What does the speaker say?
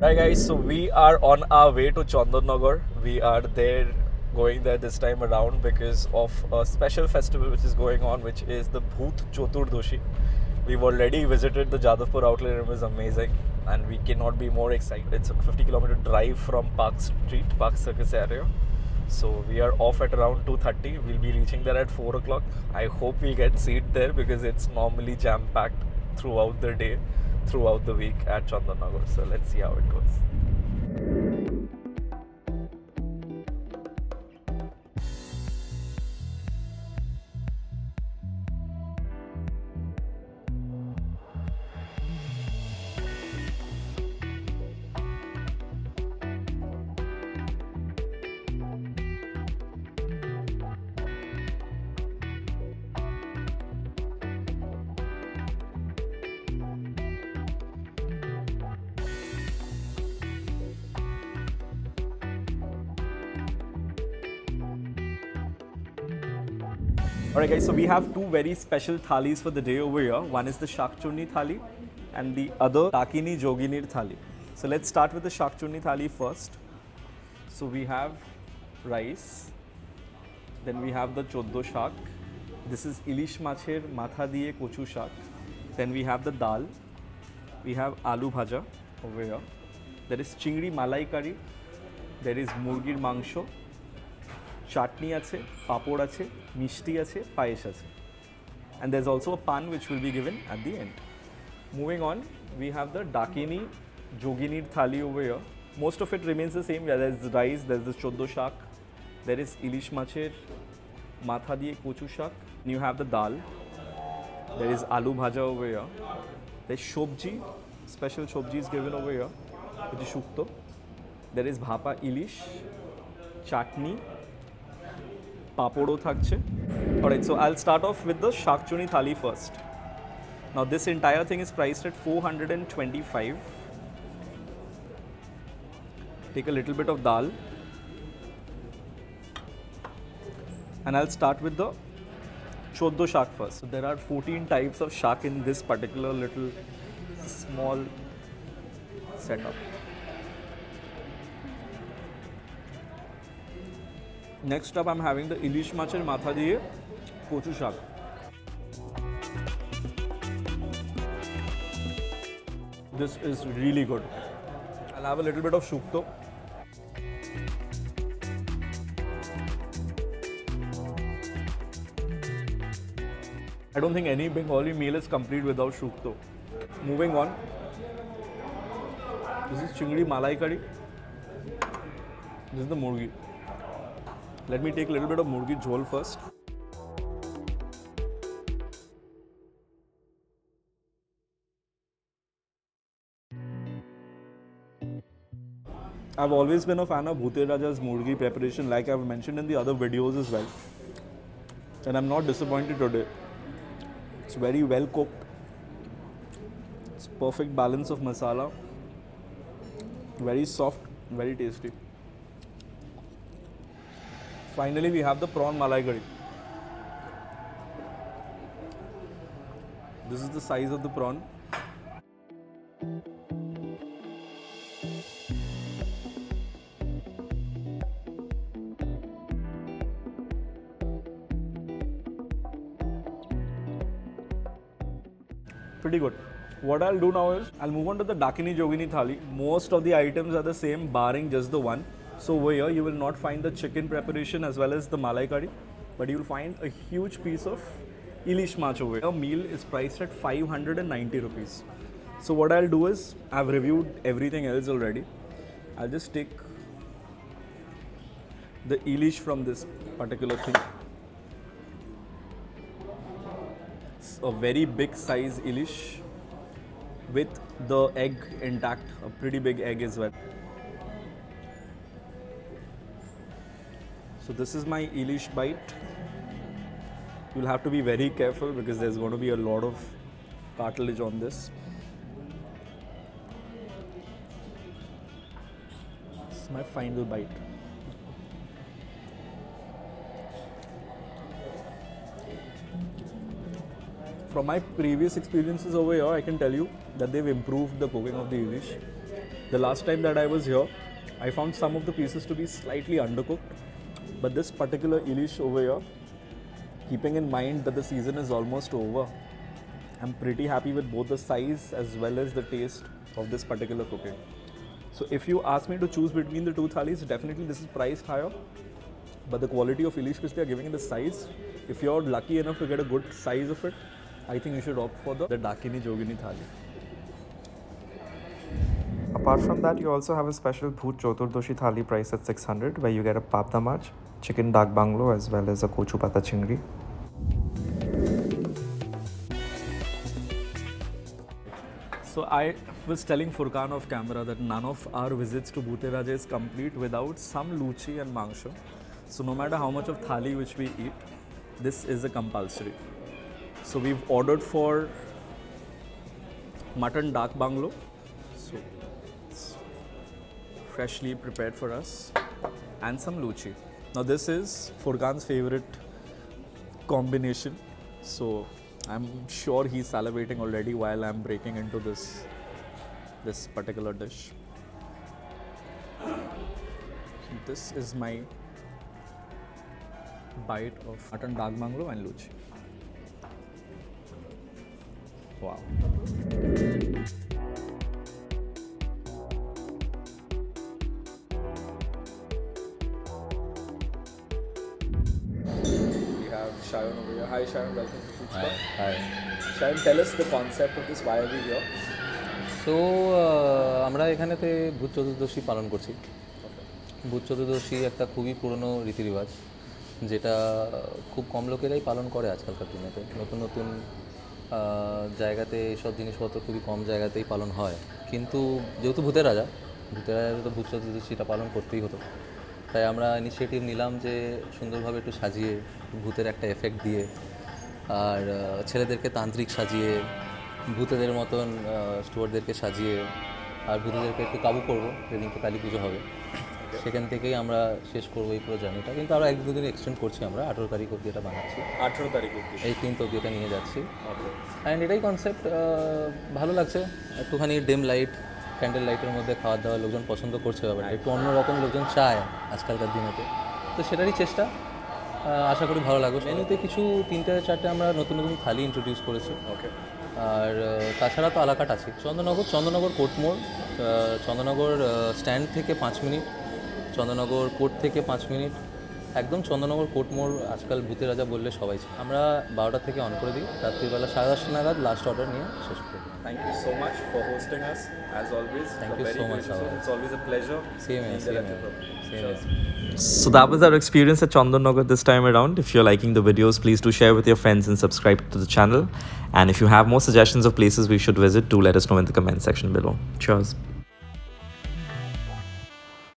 Right, guys, so we are on our way to Chandanagar. We are going there this time around because of a special festival which is going on, which is the Bhoot Choturdashi. We've already visited the Jadavpur outlet and it was amazing, and we cannot be more excited. It's a 50-kilometer drive from Park Street, Park Circus area. So we are off at around 2:30. We'll be reaching there at 4 o'clock. I hope we get seat there because it's normally jam-packed throughout the day, throughout the week at Chandanagar. So let's see how it goes. Alright guys, so we have two very special thalis for the day over here. One is the Shakchurni thali and the other Dakini Joginir thali. So let's start with the Shakchurni thali first. So we have rice, then we have the Choddo shak. This is Ilish Macher Matha Diye Kochu shak. Then we have the dal. We have Aloo Bhaja over here. There is Chingri Malai curry. There is Murgir Mangsho. Chutney আছে, papod আছে, mishti আছে, payesh আছে. And there's also a pan which will be given at the end. Moving on, we have the Dakini Joginir thali over here. Most of it remains the same. There's rice, there's the Choddo shak, there is Ilish Macher Matha Diye Kochu shak. You have the dal, there is Aloo Bhaja over here. There's Shobji, special Shobji is given over here, which is Shukto. There is Bhapa Ilish, Chutney, papodo thakche. Alright, so I'll start off with the Shakchurni thali first. Now this entire thing is priced at 425. Take a little bit of dal. And I'll start with the Choddo shak first. So there are 14 types of shak in this particular little small setup. Next up, I'm having the Ilish Macher Matha Diye Kochu shak. This is really good. I'll have a little bit of shukto. I don't think any Bengali meal is complete without shukto. Moving on. This is Chingri Malai curry. This is the Murgi. Let me take a little bit of Murgi jhol first. I've always been a fan of Bhute Raja's Murgi preparation, like I've mentioned in the other videos as well. And I'm not disappointed today. It's very well cooked. It's perfect balance of masala. Very soft, very tasty. Finally, we have the prawn malai curry. This is the size of the prawn. Pretty good. What I'll do now is, I'll move on to the Dakini Jogini thali. Most of the items are the same, barring just the one. So over here, you will not find the chicken preparation as well as the malai curry, but you will find a huge piece of Ilish Mach over here. A meal is priced at 590 rupees. So what I'll do is, I've reviewed everything else already. I'll just take the Ilish from this particular thing. It's a very big size Ilish with the egg intact, a pretty big egg as well. So this is my Ilish bite. You'll have to be very careful because there's going to be a lot of cartilage on this. This is my final bite. From my previous experiences over here, I can tell you that they've improved the cooking of the Ilish. The last time that I was here, I found some of the pieces to be slightly undercooked, but this particular Ilish over here, keeping in mind that the season is almost over, I'm pretty happy with both the size as well as the taste of this particular cooking. So if you ask me to choose between the two thalis, definitely this is priced higher, but the quality of Ilish which they are giving in the size, if you're lucky enough to get a good size of it, I think you should opt for the Dakini Jogini thali. Apart from that, you also have a special Bhoot Choturdoshi thali priced at 600, where you get a pap damaj, chicken dak banglo, as well as a kochu pata chingri. So I was telling Furkan off camera that none of our visits to Bhute Raja is complete without some luchi and mangsho. So no matter how much of thali which we eat, this is a compulsory. So we've ordered for mutton dak banglo. So it's freshly prepared for us, and some luchi. Now this is Furkan's favorite combination. So I'm sure he's salivating already while I'm breaking into this particular dish. This is my bite of mutton dak banglo and luchi. Wow. We have Shayan over here. Hi Shayan, welcome to Food Spot. Hi. Shayan, tell us the concept of this. Why are we here? তো আমরা এখানেতে ভূত চতুর্দশী পালন করছি। ভূত চতুর্দশী একটা খুবই পুরনো রীতিরেওয়াজ, যেটা খুব কম লোকেরাই পালন করে আজকালকার দিনেতে। নতুন নতুন জায়গাতে এইসব জিনিসপত্র খুবই কম জায়গাতেই পালন হয়, কিন্তু যেহেতু ভূতের রাজা তো ভূত চতুর্দশীটা পালন করতেই হতো। তাই আমরা ইনিশিয়েটিভ নিলাম যে সুন্দরভাবে একটু সাজিয়ে, ভূতের একটা এফেক্ট দিয়ে, আর ছেলেদেরকে তান্ত্রিক সাজিয়ে, ভূতেদের মতন স্টুয়ার্ডদেরকে সাজিয়ে, আর ভূতেদেরকে একটু কাবু করবো যেদিনকে কালী পুজো হবে। সেখান থেকেই আমরা শেষ করবো এই পুরো জার্নিটা, কিন্তু আরও 1-2 দিন এক্সটেন্ড করছি। আমরা 18 তারিখ অবধি এটা বানাচ্ছি, 18 তারিখ অবধি, 18th অবধি এটা নিয়ে যাচ্ছি। অ্যান্ড এটাই কনসেপ্ট, ভালো লাগছে। একটুখানি ডিম লাইট, ক্যান্ডেল লাইটের মধ্যে খাওয়ার দাওয়া লোকজন পছন্দ করছে, ব্যাপারটা একটু অন্যরকম লোকজন চায় আজকালকার দিনেতে, তো সেটারই চেষ্টা। আশা করি ভালো লাগবে। মেনুতে কিছু 3-4টে আমরা নতুন নতুন থালি ইন্ট্রোডিউস করেছি। ওকে। আর তাছাড়া তো আলাকাট আছে। চন্দননগর কোর্টমোড়, চন্দননগর স্ট্যান্ড থেকে 5 মিনিট, চন্দননগর কোর্ট থেকে 5 মিনিট, একদম চন্দননগর কোর্টমোড়। আজকাল ভূতের রাজা বললে সবাই চায়। আমরা 12টা থেকে অন করে দিই, রাত্রিবেলা 10:30 নাগাদ লাস্ট অর্ডার নিয়ে শেষ করি। Thank you so much for hosting us, as always. Thank you so much. It's always a pleasure. Same here. So that was our experience at Chandanagar this time around. If you're liking the videos, please do share with your friends and subscribe to the channel. And if you have more suggestions of places we should visit, do let us know in the comment section below. Cheers.